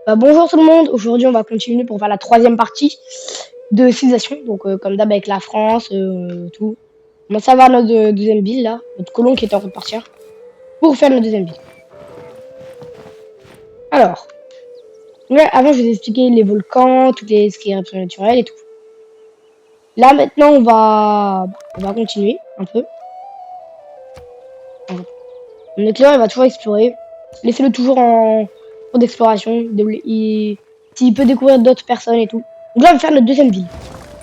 Bonjour tout le monde, aujourd'hui on va continuer pour faire la troisième partie de civilisation, donc comme d'hab avec la France, tout. On va savoir notre deuxième ville là, notre colon qui était en train de partir, pour faire notre deuxième ville. Alors, là, avant je vais vous expliquer les volcans, ce qui est éruption naturelle et tout. Là maintenant on va continuer un peu. Notre client il va toujours explorer, laissez-le toujours en cours d'exploration, s'il peut découvrir d'autres personnes et tout. Donc là on va faire notre deuxième ville.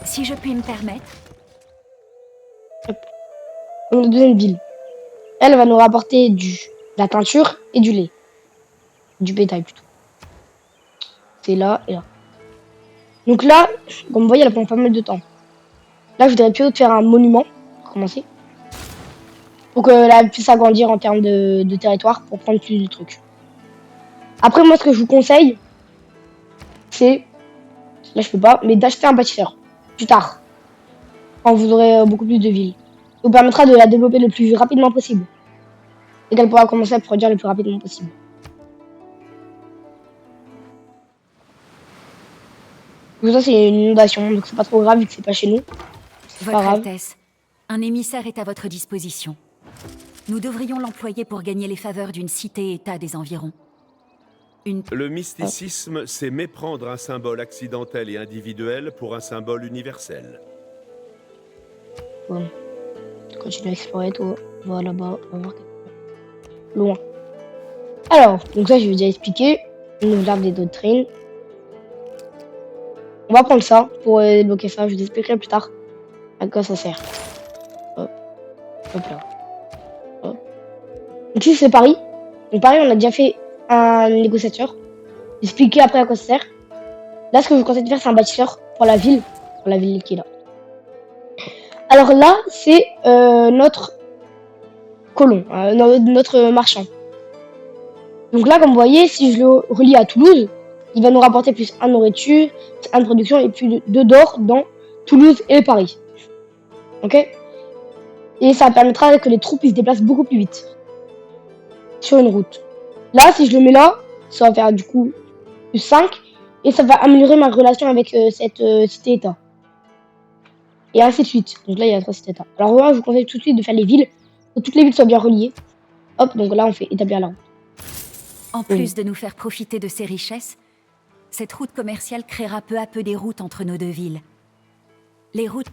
Si je puis me permettre. Hop. Donc, notre deuxième ville. Elle va nous rapporter de la teinture et du lait. Du bétail plutôt. C'est là et là. Donc là, comme vous voyez, elle prend pas mal de temps. Là, je voudrais plutôt faire un monument, pour commencer. Pour que elle puisse agrandir en termes de territoire, pour prendre plus de trucs. Après, moi, ce que je vous conseille, c'est, là je peux pas, mais d'acheter un bâtisseur. Plus tard. Quand vous aurez beaucoup plus de villes. Ça vous permettra de la développer le plus rapidement possible. Et qu'elle pourra commencer à produire le plus rapidement possible. Donc ça, c'est une inondation, donc c'est pas trop grave vu que c'est pas chez nous. C'est pas Votre grave. Altesse, un émissaire est à votre disposition. Nous devrions l'employer pour gagner les faveurs d'une cité-État des environs. Le mysticisme, c'est méprendre un symbole accidentel et individuel pour un symbole universel. Bon. Continue à explorer tout. On va là-bas, on va voir loin. Alors, donc ça, je vais déjà expliquer. Une l'arbre des doctrines. On va prendre ça pour débloquer ça. Je vous expliquerai plus tard à quoi ça sert. Hop, hop là. Hop. Donc ici, c'est Paris. Donc Paris, on a déjà fait un négociateur. Expliquer après à quoi ça sert. Là, ce que je vous conseille de faire, c'est un bâtisseur pour la ville. Pour la ville qui est là. Alors là, c'est notre colon, notre marchand. Donc là, comme vous voyez, si je le relie à Toulouse, il va nous rapporter plus 1 nourriture, 1 de production et plus 2 d'or dans Toulouse et Paris. Ok? Et ça permettra que les troupes se déplacent beaucoup plus vite sur une route. Là, si je le mets là, ça va faire du coup plus 5 et ça va améliorer ma relation avec cette cité-état. Et ainsi de suite. Donc là, il y a 3 cités-états. Alors moi, je vous conseille tout de suite de faire les villes, que toutes les villes soient bien reliées. Hop, donc là, on fait établir la route. En plus de nous faire profiter de ces richesses, cette route commerciale créera peu à peu des routes entre nos deux villes. Les routes...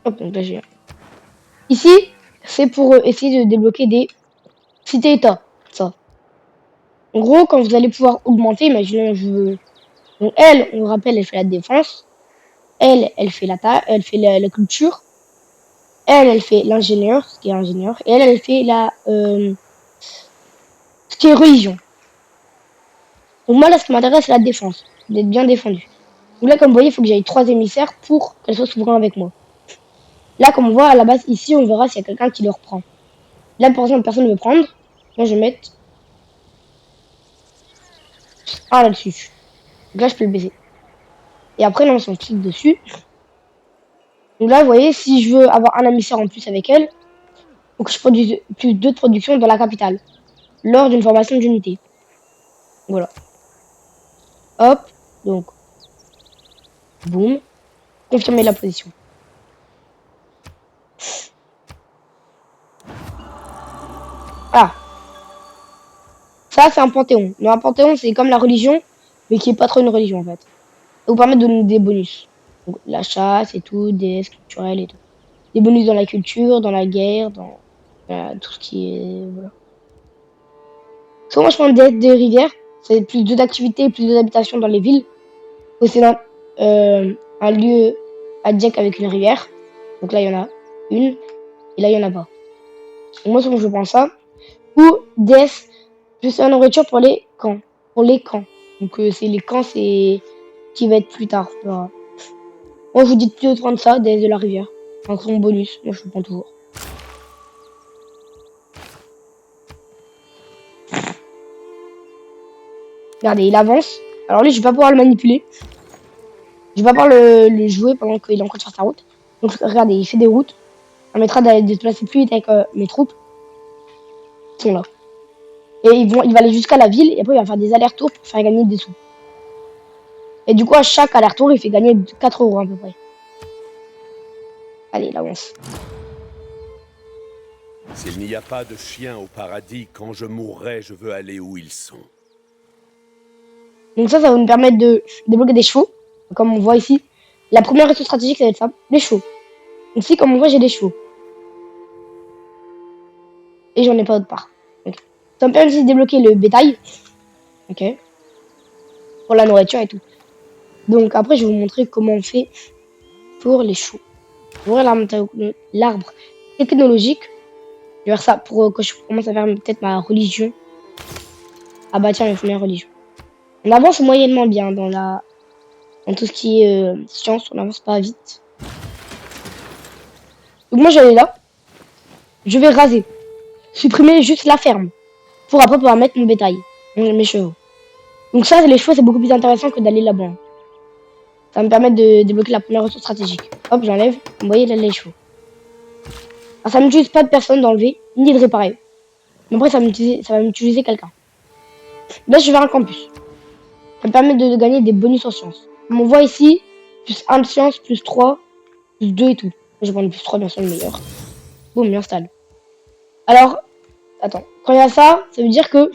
Hop, donc là, j'ai... Ici, c'est pour essayer de débloquer des cités-états. Ça. En gros, quand vous allez pouvoir augmenter, imaginons, je veux... Donc elle, on rappelle, elle fait la défense. Elle fait elle fait la culture. Elle fait l'ingénieur, ce qui est ingénieur. Et elle fait ce qui est religion. Donc moi, là, ce qui m'intéresse, c'est la défense. D'être bien défendu. Donc là, comme vous voyez, il faut que j'aille 3 émissaires pour qu'elle soit souveraine avec moi. Là, comme on voit, à la base, ici, on verra s'il y a quelqu'un qui le reprend. Là, pour exemple, personne ne veut prendre. Moi, je vais mettre un là-dessus. Donc là, je peux le baisser. Et après, là, on s'en clique dessus. Donc là, vous voyez, si je veux avoir un émissaire en plus avec elle, il faut que je produise plus 2 de production dans la capitale. Lors d'une formation d'unité. Voilà. Hop. Donc, boum. Confirmer la position. Ah. Ça, c'est un panthéon. Mais un panthéon, c'est comme la religion, mais qui est pas trop une religion, en fait. Ça vous permet de donner des bonus. Donc, la chasse et tout, des culturels et tout. Des bonus dans la culture, dans la guerre, dans tout ce qui est... Voilà. Soit moi, je prends des rivières. C'est plus d'activités, plus d'habitations dans les villes. C'est dans un lieu adjacent avec une rivière. Donc là, il y en a une. Et là, il y en a pas. Donc moi, je prends ça. Ou des plus la nourriture pour les camps. Pour les camps. Donc c'est les camps, c'est qui va être plus tard. Voilà. Moi, je vous dis plutôt de prendre ça, des de la rivière. En son bonus. Moi, je le prends toujours. Regardez, il avance. Alors lui, je vais pas pouvoir le manipuler. Je vais pas pouvoir le jouer pendant qu'il est encore sur sa route. Donc regardez, il fait des routes. Ça permettra de se placer plus vite avec mes troupes. Ils sont là. Et il va aller jusqu'à la ville et après il va faire des allers-retours pour faire gagner des sous. Et du coup, à chaque aller-retour, il fait gagner 4 euros à peu près. Allez, il avance. S'il n'y a pas de chiens au paradis, quand je mourrai, je veux aller où ils sont. Donc ça va nous permettre de débloquer des chevaux. Comme on voit ici, la première ressource stratégique, ça va être ça, les chevaux. Donc ici, comme on voit, j'ai des chevaux. Et j'en ai pas autre part. Okay. Ça me permet aussi de débloquer le bétail. Ok. Pour la nourriture et tout. Donc après, je vais vous montrer comment on fait pour les chevaux. Ouvrir l'arbre technologique. Je vais faire ça pour que je commence à faire peut-être ma religion. Ah bah tiens, il faut ma religion. On avance moyennement bien dans tout ce qui est science, on avance pas vite. Donc moi j'allais là. Je vais raser. Supprimer juste la ferme. Pour après pouvoir mettre mon bétail. Mes chevaux. Donc ça, les chevaux, c'est beaucoup plus intéressant que d'aller là-bas. Ça va me permettre de débloquer la première ressource stratégique. Hop, j'enlève. Vous voyez là les chevaux. Alors ça ne m'utilise pas de personne d'enlever, ni de réparer. Mais après, ça va m'utiliser quelqu'un. Là, je vais vers un campus. Ça me permet de gagner des bonus en sciences. Comme on voit ici, plus 1 de science, plus 3, plus 2 et tout. Je vais prendre plus 3, bien sûr, le meilleur. Boum, il installe. Alors, attends. Quand il y a ça, ça veut dire que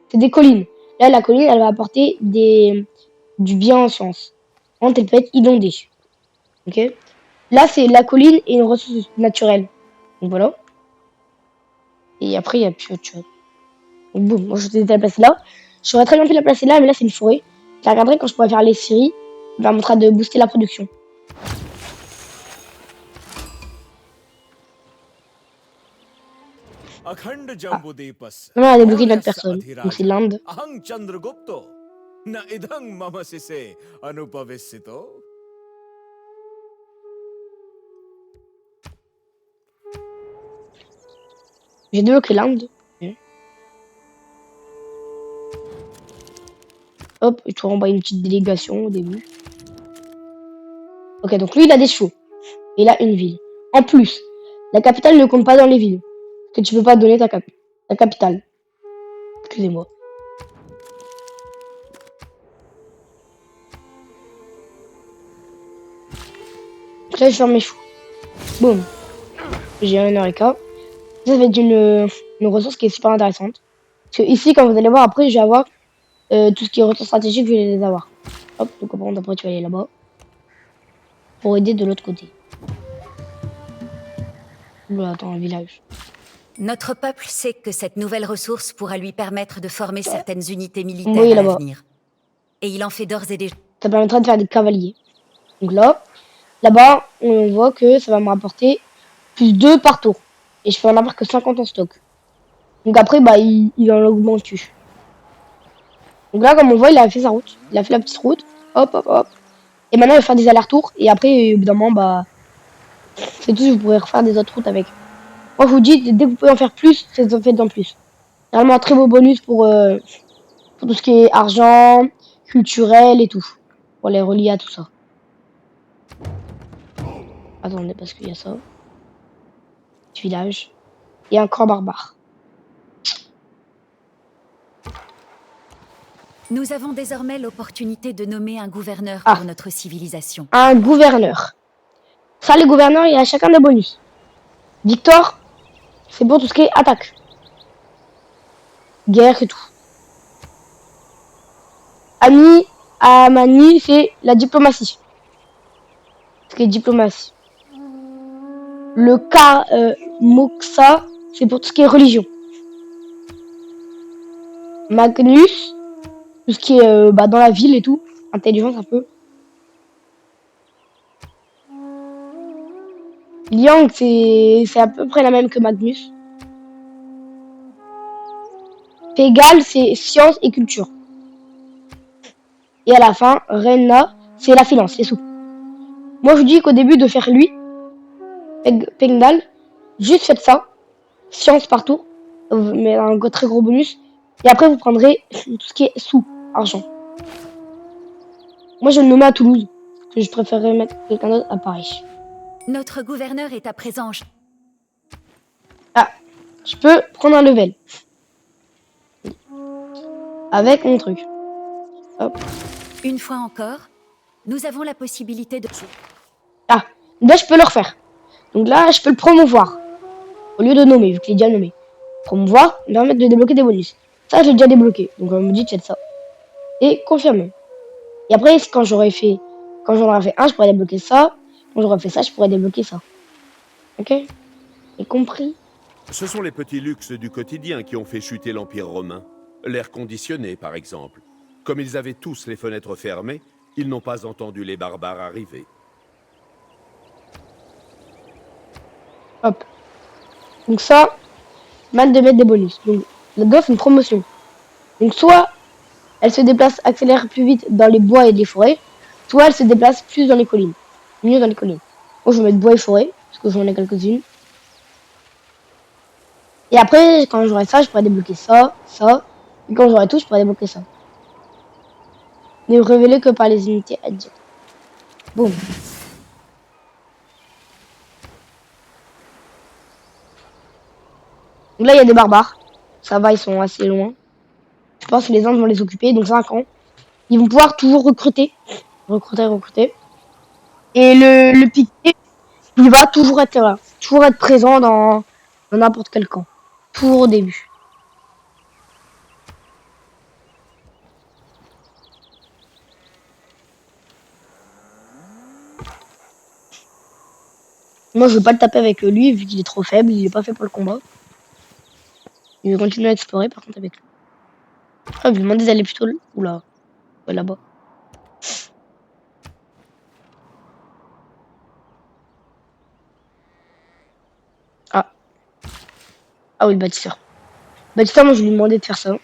c'est des collines. Là, la colline, elle va apporter du bien en sciences. Elle peut être inondée. Ok. Là, c'est la colline et une ressource naturelle. Donc voilà. Et après, il n'y a plus autre chose. Donc boum, moi je vais la placer là. J'aurais très bien pu la placer là, mais là c'est une forêt. Je la regarderai quand je pourrai faire les séries. Ça permettra de booster la production. Ah. On a débloqué notre personne. Donc c'est l'Inde. J'ai débloqué l'Inde. Hop, il faut envoyer une petite délégation au début. Ok, donc lui il a des chevaux. Et il a une ville. En plus, la capitale ne compte pas dans les villes. Parce que tu peux pas donner ta capitale. Excusez-moi. Donc là je ferme mes chevaux. Boum. J'ai un Eureka. Ça va être une ressource qui est super intéressante. Parce que ici, comme vous allez voir, après, je vais avoir tout ce qui est ressources stratégiques, je vais les avoir. Hop, donc après, tu vas aller là-bas. Pour aider de l'autre côté. Oula, attends, un village. Notre peuple sait que cette nouvelle ressource pourra lui permettre de former certaines unités militaires Oui, à là-bas. l'avenir. Et il en fait d'ores et déjà. Ça permettra de faire des cavaliers. Donc là-bas, on voit que ça va me rapporter plus 2 par tour. Et je peux en avoir que 50 en stock. Donc après, bah, il en augmente plus. Donc là, comme on voit, il a fait sa route. Il a fait la petite route. Hop, hop, hop. Et maintenant, il va faire des allers-retours. Et après, au bout d'un moment, bah, c'est tout. Vous pourrez refaire des autres routes avec. Moi, je vous dis, dès que vous pouvez en faire plus, faites en plus. Vraiment un très beau bonus pour tout ce qui est argent, culturel et tout. Pour les relier à tout ça. Attendez, parce qu'il y a ça. Petit village. Et un camp barbare. Nous avons désormais l'opportunité de nommer un gouverneur Ah. pour notre civilisation. Un gouverneur. Ça, les gouverneurs, il y a chacun des bonus. Victor, c'est pour tout ce qui est attaque. Guerre et tout. Amani, c'est la diplomatie. Ce qui est diplomatie. Le Moxa, c'est pour tout ce qui est religion. Magnus, tout ce qui est dans la ville et tout. Intelligence un peu. Liang, c'est à peu près la même que Magnus. Pégal, c'est science et culture. Et à la fin, Rena, c'est la finance, les sous. Moi, je vous dis qu'au début de faire lui, Pengdal, juste faites ça. Science partout. Mais un très gros bonus. Et après, vous prendrez tout ce qui est sous, argent. Moi, je le nommais à Toulouse. Parce que je préférerais mettre quelqu'un d'autre à Paris. Notre gouverneur est à présent. Ah, je peux prendre un level. avec mon truc. Hop. Une fois encore, nous avons la possibilité de... Ah, là je peux le refaire. Donc là, je peux le promouvoir. Au lieu de nommer, vu qu'il est déjà nommé. Promouvoir, me permettre de débloquer des bonus. Ça, j'ai déjà débloqué. Donc on me dit, check ça. Et confirmer. Et après, quand j'aurais fait un, je pourrais débloquer ça. Quand j'aurais fait ça, je pourrais débloquer ça. Ok? Et compris? Ce sont les petits luxes du quotidien qui ont fait chuter l'Empire romain. L'air conditionné, par exemple. Comme ils avaient tous les fenêtres fermées, ils n'ont pas entendu les barbares arriver. Hop. Donc ça, mal de mettre des bonus. Donc là-dedans, c'est une promotion. Donc soit elle se déplace, accélère plus vite dans les bois et les forêts, soit elle se déplace plus dans les collines. Mieux dans les collines. Moi, je vais mettre bois et forêt, parce que j'en ai quelques-unes. Et après, quand j'aurai ça, je pourrai débloquer ça, ça. Et quand j'aurai tout, je pourrai débloquer ça. Ne révélé que par les unités adjectives. Boum. Donc là, il y a des barbares. Ça va, ils sont assez loin. Je pense que les Indes vont les occuper, donc 5 ans. Ils vont pouvoir toujours recruter. Recruter. Et le piqué, il va toujours être là. Toujours être présent dans n'importe quel camp. Toujours au début. Moi, je veux pas le taper avec lui, vu qu'il est trop faible. Il est pas fait pour le combat. Il va continuer à explorer, par contre, avec lui. Ah, je lui demandais d'aller plutôt là. Ouais, là-bas. Ah. Ah oui, le bâtisseur. Le bâtisseur, moi, je lui demandais de faire ça.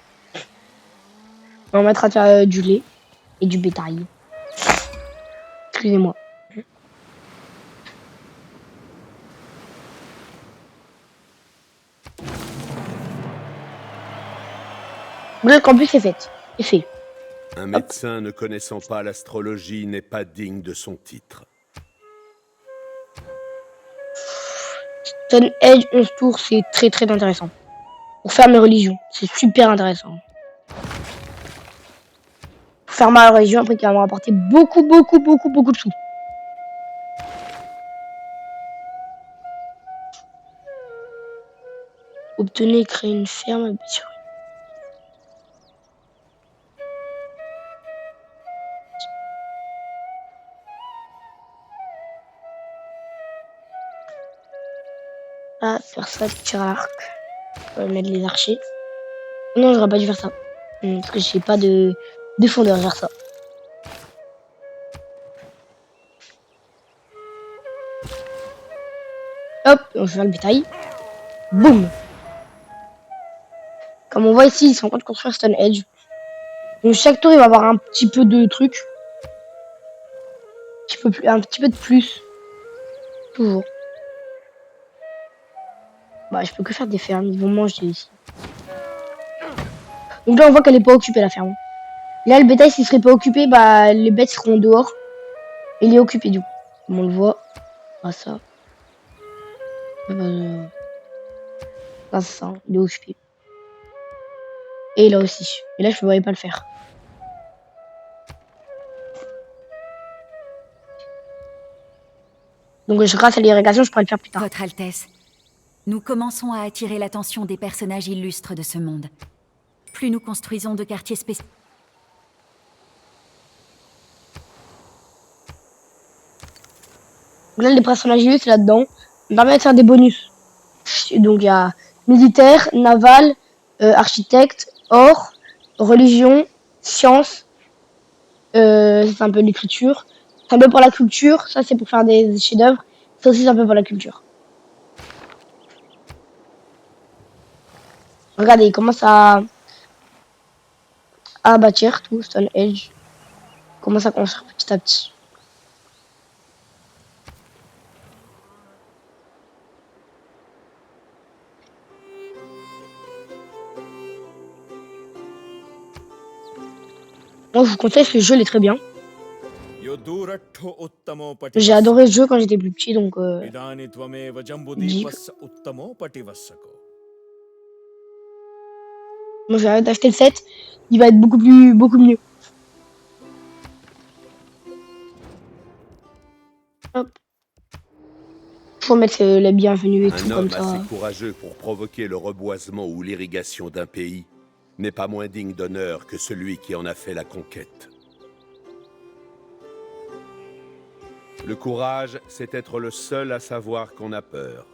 On va mettre à faire du lait et du bétail. Excusez-moi. Le campus est fait. C'est fait. Un médecin ne connaissant pas l'astrologie n'est pas digne de son titre. Stone Edge 11 tours, c'est très très intéressant. Pour faire mes religions, c'est super intéressant. Pour faire ma religion, après, qui va me rapporter beaucoup de sous. Obtenez et créer une ferme sur là, faire ça, tir à l'arc. On va mettre les archers. Non, j'aurais pas dû faire ça. Parce que j'ai pas de défendeur à faire ça. Hop, on va faire le bétail. Boum. Comme on voit ici, ils sont en train de construire Stone Edge. Donc chaque tour, il va avoir un petit peu de trucs. Un petit peu de plus. Toujours. Bah, je peux que faire des fermes. Ils vont manger ici. Donc là, on voit qu'elle est pas occupée, la ferme. Là, le bétail, s'il serait pas occupé, bah, les bêtes seront dehors. Il est occupé, du coup. Comme on le voit. Ah, ça. Là, c'est ça. Il est occupé. Et là aussi. Et là, je ne pouvais pas le faire. Donc, grâce à l'irrigation, je pourrais le faire plus tard. Votre Altesse, nous commençons à attirer l'attention des personnages illustres de ce monde. Plus nous construisons de quartiers spéciaux... Là, les personnages illustres là-dedans me permettent de faire des bonus. Donc, il y a militaire, naval, architecte, or, religion, science. C'est un peu l'écriture. C'est un peu pour la culture. Ça, c'est pour faire des chefs-d'œuvre. Ça aussi, c'est un peu pour la culture. Regardez, il commence à bâtir tout, Stone Edge. Il commence à construire petit à petit. Moi, je vous conseille, ce jeu il est très bien. J'ai adoré ce jeu quand j'étais plus petit, donc Moi, j'ai hâte d'acheter le 7. Il va être beaucoup mieux. Hop. Faut mettre la bienvenue et tout Un comme homme assez ça. courageux pour provoquer le reboisement ou l'irrigation d'un pays n'est pas moins digne d'honneur que celui qui en a fait la conquête. Le courage, c'est être le seul à savoir qu'on a peur.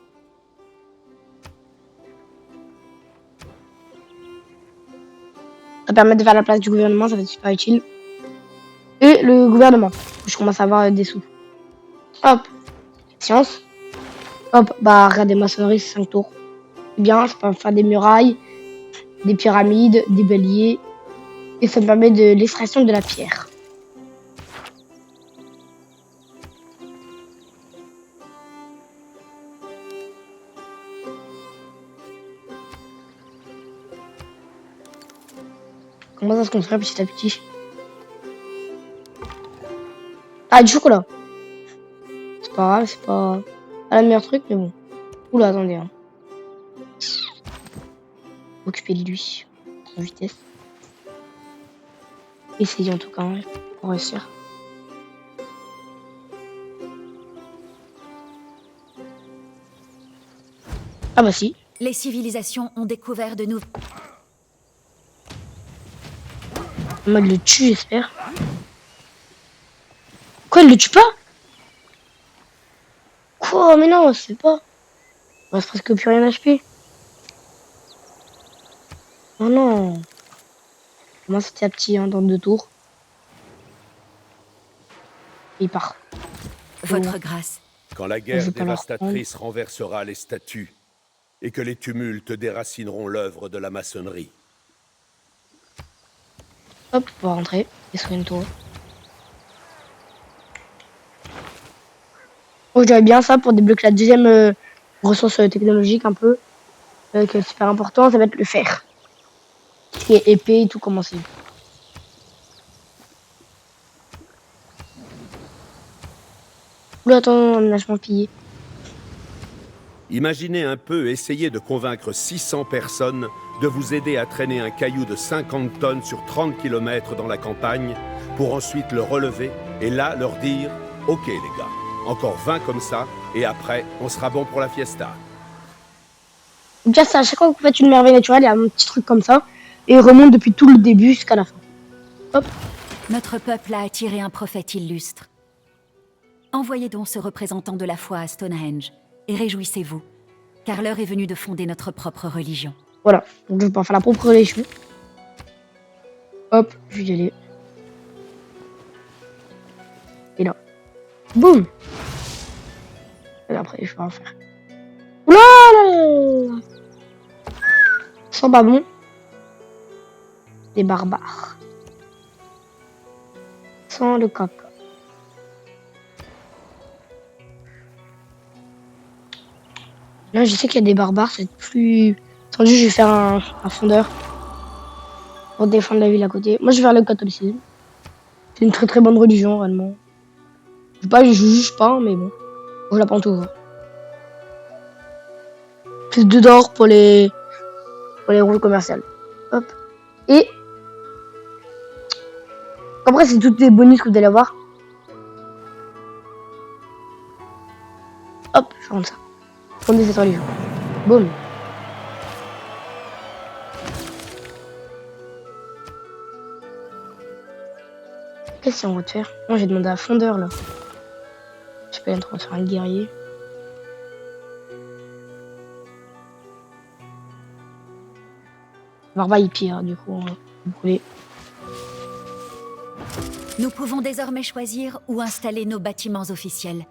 Ça permet de faire la place du gouvernement, ça va être super utile. Et le gouvernement. Je commence à avoir des sous. Hop. Science. Hop. Bah, regardez, maçonnerie, c'est 5 tours. Bien, je peux faire des murailles, des pyramides, des béliers. Et ça me permet de l'extraction de la pierre. Comment ça se construit petit à petit? Ah, du chocolat. C'est pas grave, c'est pas le meilleur truc, mais bon. Oula, attendez. Hein. Occuper de lui. En vitesse. Essayez en tout cas, hein, pour réussir. Ah bah si. Les civilisations ont découvert de nouveaux... Moi, il le tue, j'espère. Quoi, il le tue pas? Quoi? Mais non, c'est pas. Il reste presque plus rien HP. Oh non. Moi, c'était à petit, hein, dans 2 tours. Et il part. Votre grâce. Quand la Je guerre vais pas leur dévastatrice renversera les statues et que les tumultes déracineront l'œuvre de la maçonnerie. Hop, on va rentrer. Et sur une tour. Oh, je dirais bien ça pour débloquer la deuxième ressource technologique un peu. Qui est super important, ça va être le fer. Qui est épais et tout commencer. Oula, attends, aménagement pillé. Imaginez un peu essayer de convaincre 600 personnes de vous aider à traîner un caillou de 50 tonnes sur 30 km dans la campagne pour ensuite le relever et là leur dire « Ok les gars, encore 20 comme ça et après on sera bon pour la fiesta ». Déjà, ça, à chaque fois que vous faites une merveille naturelle, il y a un petit truc comme ça. Et il remonte depuis tout le début jusqu'à la fin. Hop. Notre peuple a attiré un prophète illustre. Envoyez donc ce représentant de la foi à Stonehenge et réjouissez-vous, car l'heure est venue de fonder notre propre religion. Voilà. Donc, je vais pas faire la propre religion. Hop, je vais y aller. Et là. Boum. Et après, je vais en faire. Oula là là. Sans pas bon. Des barbares. Sans le caca. Là, je sais qu'il y a des barbares, c'est plus... Attendez, je vais faire un fondeur. Pour défendre la ville à côté. Moi, je vais faire le catholicisme. C'est une très bonne religion, réellement. Je juge pas, mais bon. Je la prends tout. Plus 2 d'or pour les routes commerciales. Hop. Et après, c'est toutes les bonus que vous allez avoir. Hop, je rentre ça. Fonder cette religion. Boum. Qu'est-ce qu'on va te faire? Moi, j'ai demandé à fondeur là. Je sais pas, il est en train de faire un guerrier. Barba, il pire, du coup, vous pouvez. Nous pouvons désormais choisir où installer nos bâtiments officiels.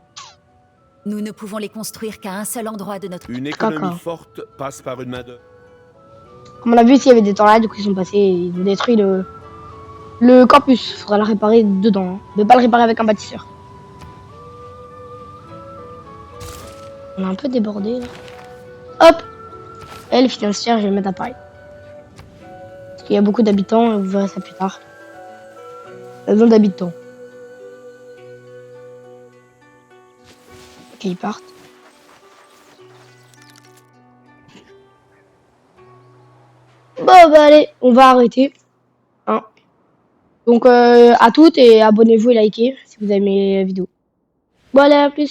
Nous ne pouvons les construire qu'à un seul endroit de notre... Une économie Caca. forte passe par une main d'œuvre. Comme on a vu ici, il y avait des temps là, du coup, ils sont passés, ils ont détruit le campus. Faudra le réparer dedans. Hein. Ne pas le réparer avec un bâtisseur. On a un peu débordé là. Hop! Elle financière, je vais le mettre à Paris. Parce qu'il y a beaucoup d'habitants, et vous verrez ça plus tard. La zone d'habitants. Ok, ils partent. Bon, bah allez, on va arrêter. Hein. Donc, à toutes et abonnez-vous et likez si vous aimez la vidéo. Bon, allez, à plus.